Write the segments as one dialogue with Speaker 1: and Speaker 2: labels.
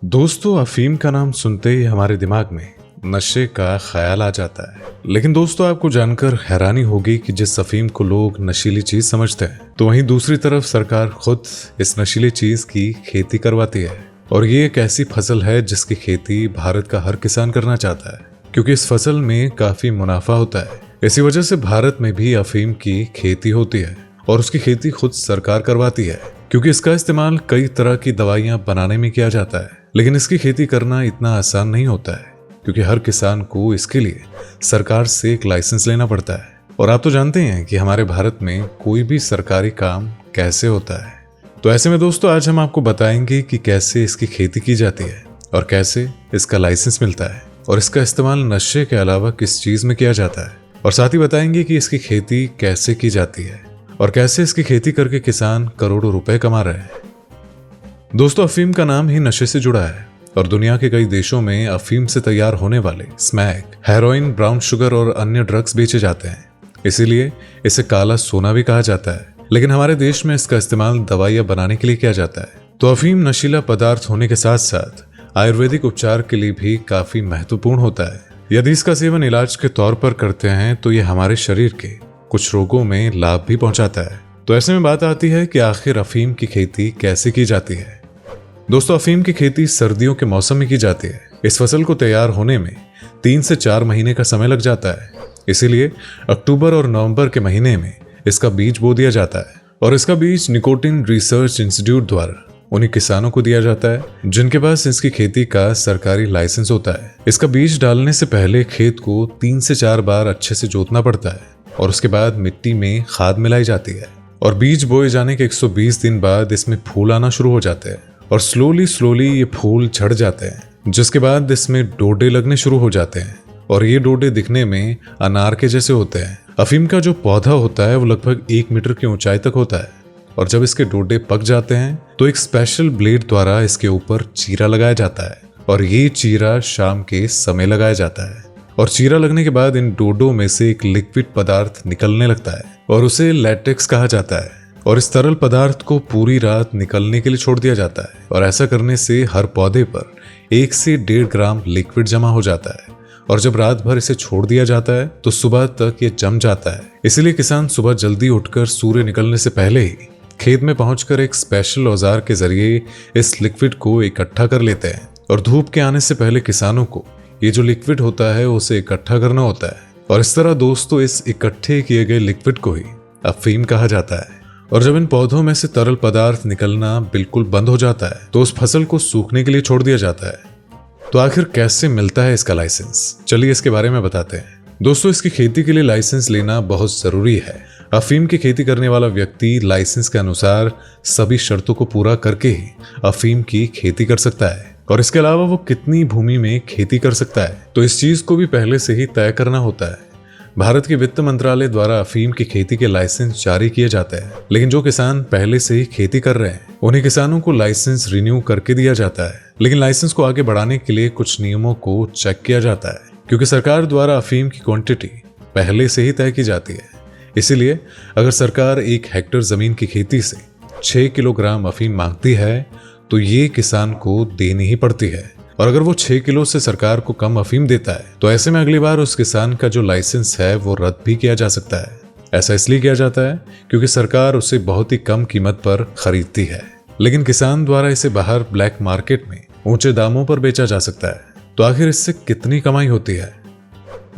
Speaker 1: दोस्तों, अफीम का नाम सुनते ही हमारे दिमाग में नशे का ख्याल आ जाता है। लेकिन दोस्तों, आपको जानकर हैरानी होगी कि जिस अफीम को लोग नशीली चीज समझते हैं, तो वहीं दूसरी तरफ सरकार खुद इस नशीली चीज की खेती करवाती है। और ये एक ऐसी फसल है जिसकी खेती भारत का हर किसान करना चाहता है, क्योंकि इस फसल में काफी मुनाफा होता है। इसी वजह से भारत में भी अफीम की खेती होती है और उसकी खेती खुद सरकार करवाती है, क्योंकि इसका इस्तेमाल कई तरह की दवाइयां बनाने में किया जाता है। लेकिन इसकी खेती करना इतना आसान नहीं होता है, क्योंकि हर किसान को इसके लिए सरकार से एक लाइसेंस लेना पड़ता है। और आप तो जानते हैं कि हमारे भारत में कोई भी सरकारी काम कैसे होता है। तो ऐसे में दोस्तों, आज हम आपको बताएंगे कि कैसे इसकी खेती की जाती है और कैसे इसका लाइसेंस मिलता है और इसका इस्तेमाल नशे के अलावा किस चीज में किया जाता है। और साथ ही बताएंगे कि इसकी खेती कैसे की जाती है और कैसे इसकी खेती करके किसान करोड़ों रुपए कमा रहे हैं। दोस्तों, अफीम का नाम ही नशे से जुड़ा है और दुनिया के कई देशों में अफीम से तैयार होने वाले स्मैक, हेरोइन, ब्राउन शुगर और अन्य ड्रग्स बेचे जाते हैं। इसीलिए इसे काला सोना भी कहा जाता है। लेकिन हमारे देश में इसका इस्तेमाल दवाइयां बनाने के लिए किया जाता है। तो अफीम नशीला पदार्थ होने के साथ साथ आयुर्वेदिक उपचार के लिए भी काफी महत्वपूर्ण होता है। यदि इसका सेवन इलाज के तौर पर करते हैं तो ये हमारे शरीर के कुछ रोगों में लाभ भी पहुंचाता है। तो ऐसे में बात आती है कि आखिर अफीम की खेती कैसे की जाती है। दोस्तों, अफीम की खेती सर्दियों के मौसम में की जाती है। इस फसल को तैयार होने में 3 से 4 महीने का समय लग जाता है। इसीलिए अक्टूबर और नवंबर के महीने में इसका बीज बो दिया जाता है और इसका बीज निकोटिन रिसर्च इंस्टीट्यूट द्वारा उन्हीं किसानों को दिया जाता है जिनके पास इसकी खेती का सरकारी लाइसेंस होता है। इसका बीज डालने से पहले खेत को 3 से 4 बार अच्छे से जोतना पड़ता है और उसके बाद मिट्टी में खाद मिलाई जाती है। और बीज बोए जाने के 120 दिन बाद इसमें फूल आना शुरू हो जाते हैं और स्लोली ये फूल झड़ जाते हैं, जिसके बाद इसमें डोडे लगने शुरू हो जाते हैं और ये डोडे दिखने में अनार के जैसे होते हैं। अफीम का जो पौधा होता है वो लगभग 1 मीटर की ऊंचाई तक होता है और जब इसके डोडे पक जाते हैं तो एक स्पेशल ब्लेड द्वारा इसके ऊपर चीरा लगाया जाता है और ये चीरा शाम के समय लगाया जाता है। और चीरा लगने के बाद इन डोडों में से एक लिक्विड पदार्थ निकलने लगता है और उसे लैटेक्स कहा जाता है। और इस तरल पदार्थ को पूरी रात निकलने के लिए छोड़ दिया जाता है और ऐसा करने से हर पौधे पर 1 से 1.5 ग्राम लिक्विड जमा हो जाता है। और जब रात भर इसे छोड़ दिया जाता है तो सुबह तक ये जम जाता है। इसलिए किसान सुबह जल्दी उठकर सूर्य निकलने से पहले ही खेत में पहुंचकर एक स्पेशल औजार के जरिए इस लिक्विड को इकट्ठा कर लेते हैं। और धूप के आने से पहले किसानों को ये जो लिक्विड होता है उसे इकट्ठा करना होता है। और इस तरह दोस्तों, इस इकट्ठे किए गए लिक्विड को ही अफीम कहा जाता है। और जब इन पौधों में से तरल पदार्थ निकलना बिल्कुल बंद हो जाता है तो उस फसल को सूखने के लिए छोड़ दिया जाता है। तो आखिर कैसे मिलता है इसका लाइसेंस, चलिए इसके बारे में बताते हैं। दोस्तों, इसकी खेती के लिए लाइसेंस लेना बहुत जरूरी है। अफीम की खेती करने वाला व्यक्ति लाइसेंस के अनुसार सभी शर्तों को पूरा करके ही अफीम की खेती कर सकता है। और इसके अलावा वो कितनी भूमि में खेती कर सकता है, तो इस चीज को भी पहले से ही तय करना होता है। भारत के वित्त मंत्रालय द्वारा अफीम की खेती के लाइसेंस जारी किए जाते हैं। लेकिन जो किसान पहले से ही खेती कर रहे हैं उन्हीं किसानों को लाइसेंस रिन्यू करके दिया जाता है। लेकिन लाइसेंस को आगे बढ़ाने के लिए कुछ नियमों को चेक किया जाता है, क्योंकि सरकार द्वारा अफीम की क्वांटिटी पहले से ही तय की जाती है। इसीलिए अगर सरकार 1 हेक्टेयर जमीन की खेती से 6 किलोग्राम अफीम मांगती है तो ये किसान को देनी ही पड़ती है। और अगर वो 6 किलो से सरकार को कम अफीम देता है तो ऐसे में अगली बार उस किसान का जो लाइसेंस है वो रद्द भी किया जा सकता है। ऐसा इसलिए किया जाता है क्योंकि सरकार उसे बहुत ही कम कीमत पर खरीदती है, लेकिन किसान द्वारा इसे बाहर ब्लैक मार्केट में ऊंचे दामों पर बेचा जा सकता है। तो आखिर इससे कितनी कमाई होती है?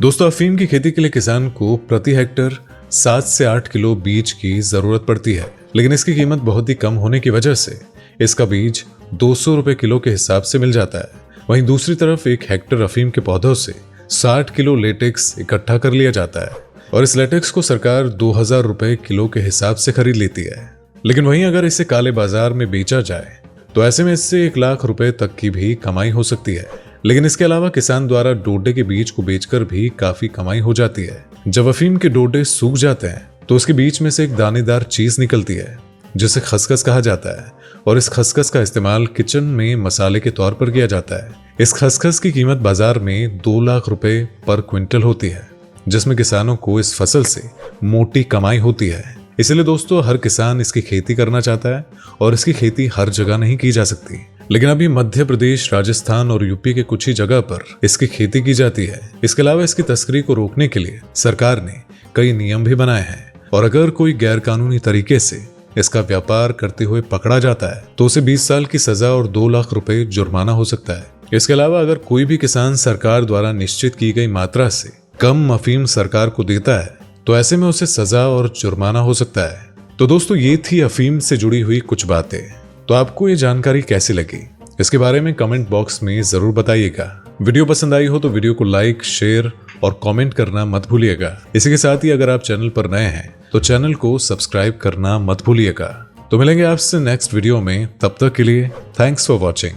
Speaker 1: दोस्तों, अफीम की खेती के लिए किसान को प्रति हेक्टेयर 7 से 8 किलो बीज की जरूरत पड़ती है। लेकिन इसकी कीमत बहुत ही कम होने की वजह से इसका बीज 200 रुपए किलो के हिसाब से मिल जाता है। वहीं दूसरी तरफ 1 हेक्टेयर अफीम के पौधों से 60 किलो लेटेक्स इकट्ठा कर लिया जाता है और इस लेटेक्स को सरकार 2000 रुपए किलो के हिसाब से खरीद लेती है। लेकिन वहीं अगर इसे काले बाजार में बेचा जाए तो ऐसे में इससे 1 लाख रुपए तक की भी कमाई हो सकती है। लेकिन इसके अलावा किसान द्वारा डोडे के बीज को बेचकर भी काफी कमाई हो जाती है। जब अफीम के डोडे सूख जाते हैं तो उसके बीच में से एक दानेदार चीज निकलती है जिसे खसखस कहा जाता है और इस खसखस का इस्तेमाल किचन में मसाले के तौर पर किया जाता है। इस खसखस की कीमत बाजार में 2 लाख रुपए पर क्विंटल होती है, जिसमें किसानों को इस फसल से मोटी कमाई होती है। इसलिए दोस्तों, हर किसान इसकी खेती करना चाहता है और इसकी खेती हर जगह नहीं की जा सकती। लेकिन अभी मध्य प्रदेश, राजस्थान और यूपी के कुछ ही जगह पर इसकी खेती की जाती है। इसके अलावा इसकी तस्करी को रोकने के लिए सरकार ने कई नियम भी बनाए हैं और अगर कोई गैरकानूनी तरीके से इसका व्यापार करते हुए पकड़ा जाता है तो उसे 20 साल की सजा और 2 लाख रुपए जुर्माना हो सकता है। इसके अलावा अगर कोई भी किसान सरकार द्वारा निश्चित की गई मात्रा से कम अफीम सरकार को देता है तो ऐसे में उसे सजा और जुर्माना हो सकता है। तो दोस्तों, ये थी अफीम से जुड़ी हुई कुछ बातें। तो आपको ये जानकारी कैसी लगी, इसके बारे में कमेंट बॉक्स में जरूर बताइएगा। वीडियो पसंद आई हो तो वीडियो को लाइक, शेयर और कमेंट करना मत भूलिएगा। इसी के साथ ही अगर आप चैनल पर नए हैं तो चैनल को सब्सक्राइब करना मत भूलिएगा। तो मिलेंगे आपसे नेक्स्ट वीडियो में, तब तक के लिए थैंक्स फॉर वॉचिंग।